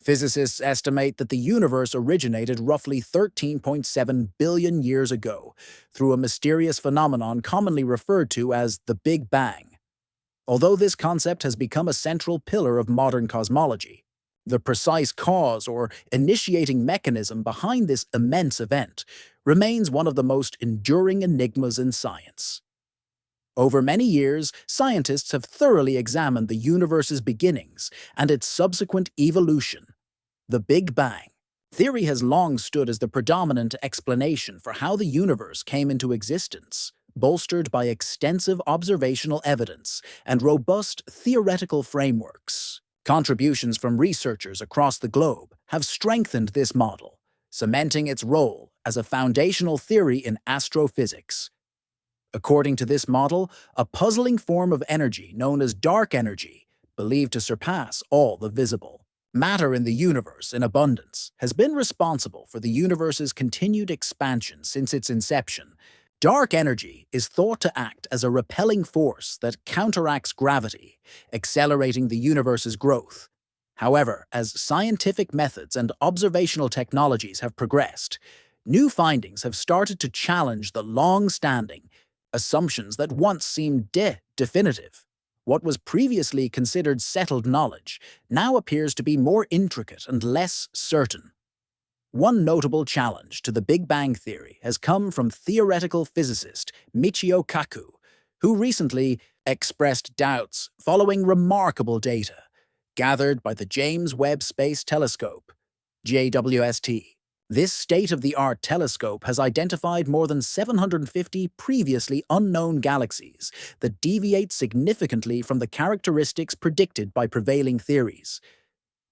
Physicists estimate that the universe originated roughly 13.7 billion years ago through a mysterious phenomenon commonly referred to as the Big Bang. Although this concept has become a central pillar of modern cosmology, the precise cause or initiating mechanism behind this immense event remains one of the most enduring enigmas in science. Over many years, scientists have thoroughly examined the universe's beginnings and its subsequent evolution. The Big Bang theory has long stood as the predominant explanation for how the universe came into existence, bolstered by extensive observational evidence and robust theoretical frameworks. Contributions from researchers across the globe have strengthened this model, cementing its role as a foundational theory in astrophysics. According to this model, a puzzling form of energy known as dark energy, believed to surpass all the visible matter in the universe in abundance, has been responsible for the universe's continued expansion since its inception. Dark energy is thought to act as a repelling force that counteracts gravity, accelerating the universe's growth. However, as scientific methods and observational technologies have progressed, new findings have started to challenge the long-standing assumptions that once seemed definitive. What was previously considered settled knowledge now appears to be more intricate and less certain. One notable challenge to the Big Bang theory has come from theoretical physicist Michio Kaku, who recently expressed doubts following remarkable data gathered by the James Webb Space Telescope, JWST. This state-of-the-art telescope has identified more than 750 previously unknown galaxies that deviate significantly from the characteristics predicted by prevailing theories.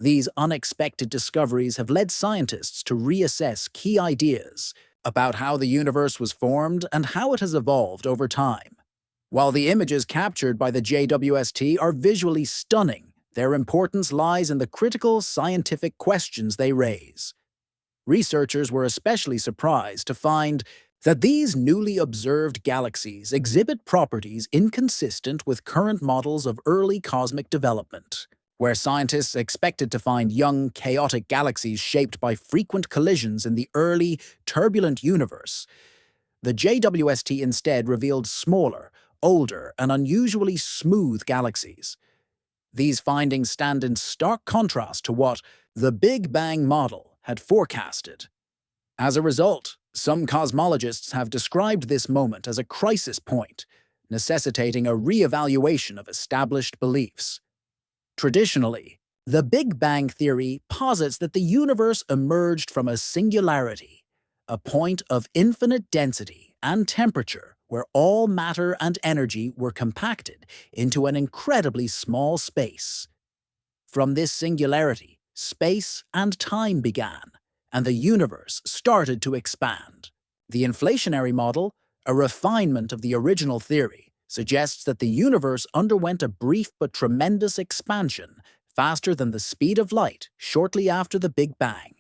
These unexpected discoveries have led scientists to reassess key ideas about how the universe was formed and how it has evolved over time. While the images captured by the JWST are visually stunning, their importance lies in the critical scientific questions they raise. Researchers were especially surprised to find that these newly observed galaxies exhibit properties inconsistent with current models of early cosmic development. Where scientists expected to find young, chaotic galaxies shaped by frequent collisions in the early, turbulent universe, the JWST instead revealed smaller, older, and unusually smooth galaxies. These findings stand in stark contrast to what the Big Bang model had forecasted. As a result, some cosmologists have described this moment as a crisis point, necessitating a re-evaluation of established beliefs. Traditionally, the Big Bang theory posits that the universe emerged from a singularity, a point of infinite density and temperature where all matter and energy were compacted into an incredibly small space. From this singularity, space and time began, and the universe started to expand. The inflationary model, a refinement of the original theory, suggests that the universe underwent a brief but tremendous expansion, faster than the speed of light shortly after the Big Bang.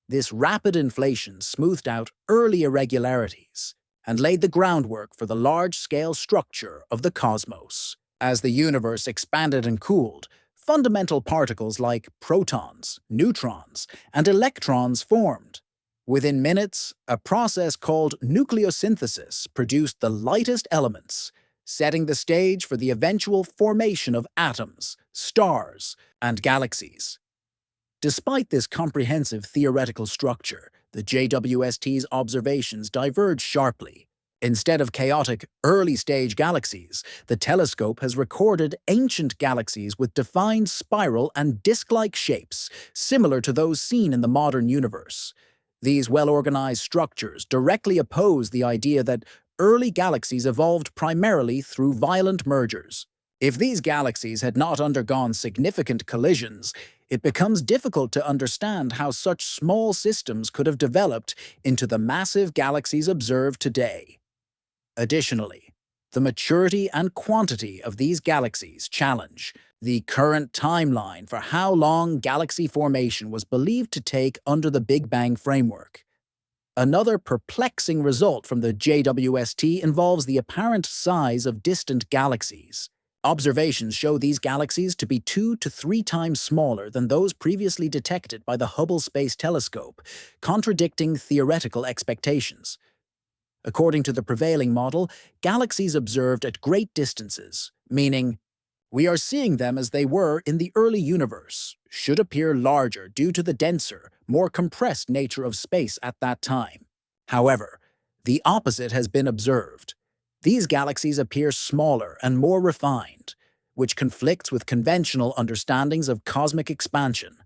This rapid inflation smoothed out early irregularities and laid the groundwork for the large-scale structure of the cosmos. As the universe expanded and cooled, fundamental particles like protons, neutrons, and electrons formed. Within minutes, a process called nucleosynthesis produced the lightest elements, setting the stage for the eventual formation of atoms, stars, and galaxies. Despite this comprehensive theoretical structure, the JWST's observations diverge sharply. Instead of chaotic, early-stage galaxies, the telescope has recorded ancient galaxies with defined spiral and disk-like shapes, similar to those seen in the modern universe. These well-organized structures directly oppose the idea that early galaxies evolved primarily through violent mergers. If these galaxies had not undergone significant collisions, it becomes difficult to understand how such small systems could have developed into the massive galaxies observed today. Additionally, the maturity and quantity of these galaxies challenge the current timeline for how long galaxy formation was believed to take under the Big Bang framework. Another perplexing result from the JWST involves the apparent size of distant galaxies. Observations show these galaxies to be 2 to 3 times smaller than those previously detected by the Hubble Space Telescope, contradicting theoretical expectations. According to the prevailing model, galaxies observed at great distances, meaning we are seeing them as they were in the early universe, should appear larger due to the denser, more compressed nature of space at that time. However, the opposite has been observed. These galaxies appear smaller and more refined, which conflicts with conventional understandings of cosmic expansion.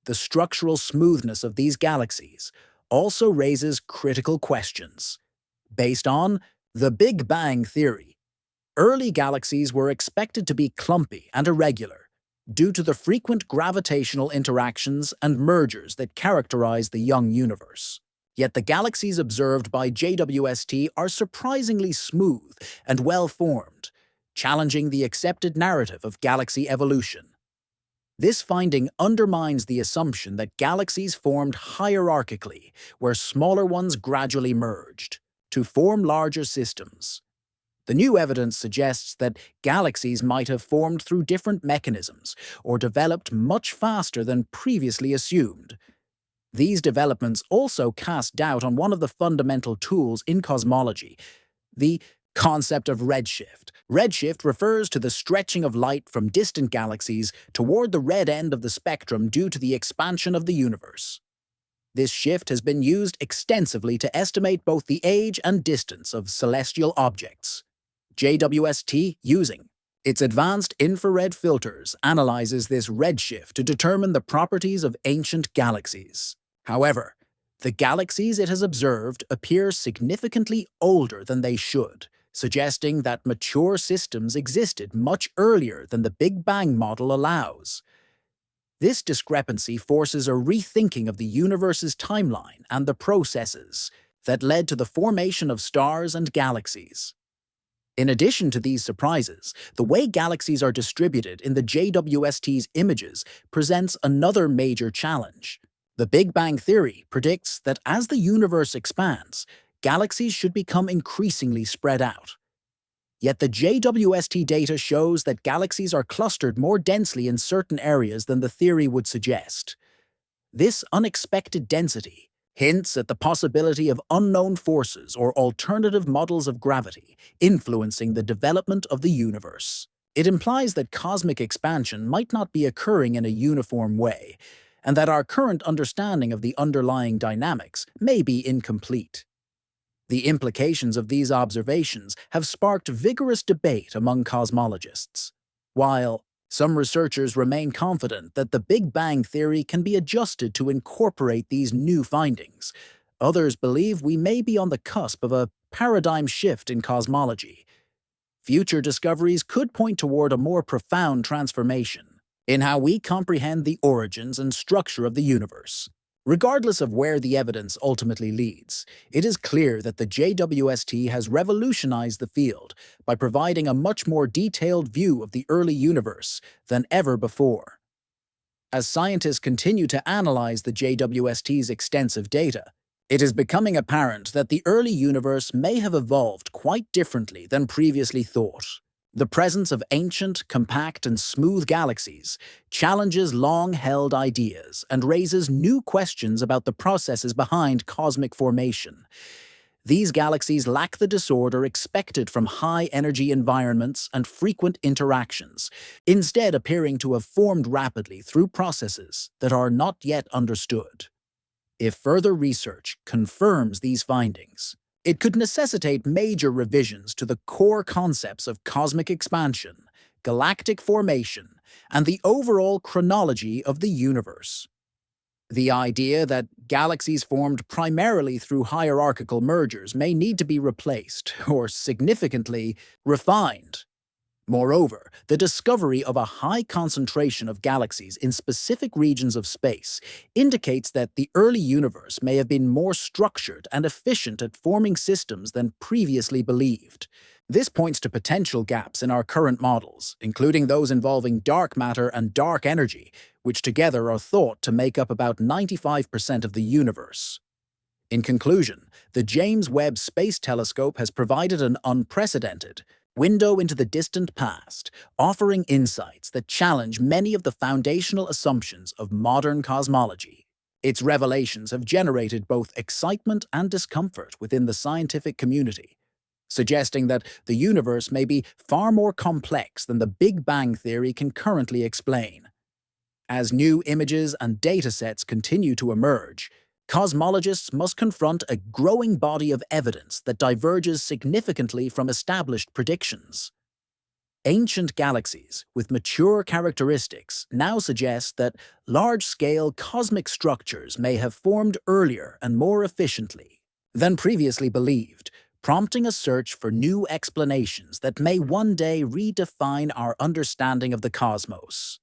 The structural smoothness of these galaxies also raises critical questions. Based on the Big Bang theory, early galaxies were expected to be clumpy and irregular due to the frequent gravitational interactions and mergers that characterize the young universe. Yet the galaxies observed by JWST are surprisingly smooth and well-formed, challenging the accepted narrative of galaxy evolution. This finding undermines the assumption that galaxies formed hierarchically, where smaller ones gradually merged to form larger systems. The new evidence suggests that galaxies might have formed through different mechanisms or developed much faster than previously assumed. These developments also cast doubt on one of the fundamental tools in cosmology, the concept of redshift. Redshift refers to the stretching of light from distant galaxies toward the red end of the spectrum due to the expansion of the universe. This shift has been used extensively to estimate both the age and distance of celestial objects. JWST, using its advanced infrared filters, analyzes this redshift to determine the properties of ancient galaxies. However, the galaxies it has observed appear significantly older than they should, suggesting that mature systems existed much earlier than the Big Bang model allows. This discrepancy forces a rethinking of the universe's timeline and the processes that led to the formation of stars and galaxies. In addition to these surprises, the way galaxies are distributed in the JWST's images presents another major challenge. The Big Bang theory predicts that as the universe expands, galaxies should become increasingly spread out. Yet the JWST data shows that galaxies are clustered more densely in certain areas than the theory would suggest. This unexpected density hints at the possibility of unknown forces or alternative models of gravity influencing the development of the universe. It implies that cosmic expansion might not be occurring in a uniform way, and that our current understanding of the underlying dynamics may be incomplete. The implications of these observations have sparked vigorous debate among cosmologists. While some researchers remain confident that the Big Bang theory can be adjusted to incorporate these new findings, others believe we may be on the cusp of a paradigm shift in cosmology. Future discoveries could point toward a more profound transformation in how we comprehend the origins and structure of the universe. Regardless of where the evidence ultimately leads, it is clear that the JWST has revolutionized the field by providing a much more detailed view of the early universe than ever before. As scientists continue to analyze the JWST's extensive data, it is becoming apparent that the early universe may have evolved quite differently than previously thought. The presence of ancient, compact, and smooth galaxies challenges long-held ideas and raises new questions about the processes behind cosmic formation. These galaxies lack the disorder expected from high-energy environments and frequent interactions, instead appearing to have formed rapidly through processes that are not yet understood. If further research confirms these findings, it could necessitate major revisions to the core concepts of cosmic expansion, galactic formation, and the overall chronology of the universe. The idea that galaxies formed primarily through hierarchical mergers may need to be replaced or significantly refined. Moreover, the discovery of a high concentration of galaxies in specific regions of space indicates that the early universe may have been more structured and efficient at forming systems than previously believed. This points to potential gaps in our current models, including those involving dark matter and dark energy, which together are thought to make up about 95% of the universe. In conclusion, the James Webb Space Telescope has provided an unprecedented, window into the distant past, offering insights that challenge many of the foundational assumptions of modern cosmology. Its revelations have generated both excitement and discomfort within the scientific community, suggesting that the universe may be far more complex than the Big Bang theory can currently explain. As new images and datasets continue to emerge, cosmologists must confront a growing body of evidence that diverges significantly from established predictions. Ancient galaxies with mature characteristics now suggest that large-scale cosmic structures may have formed earlier and more efficiently than previously believed, prompting a search for new explanations that may one day redefine our understanding of the cosmos.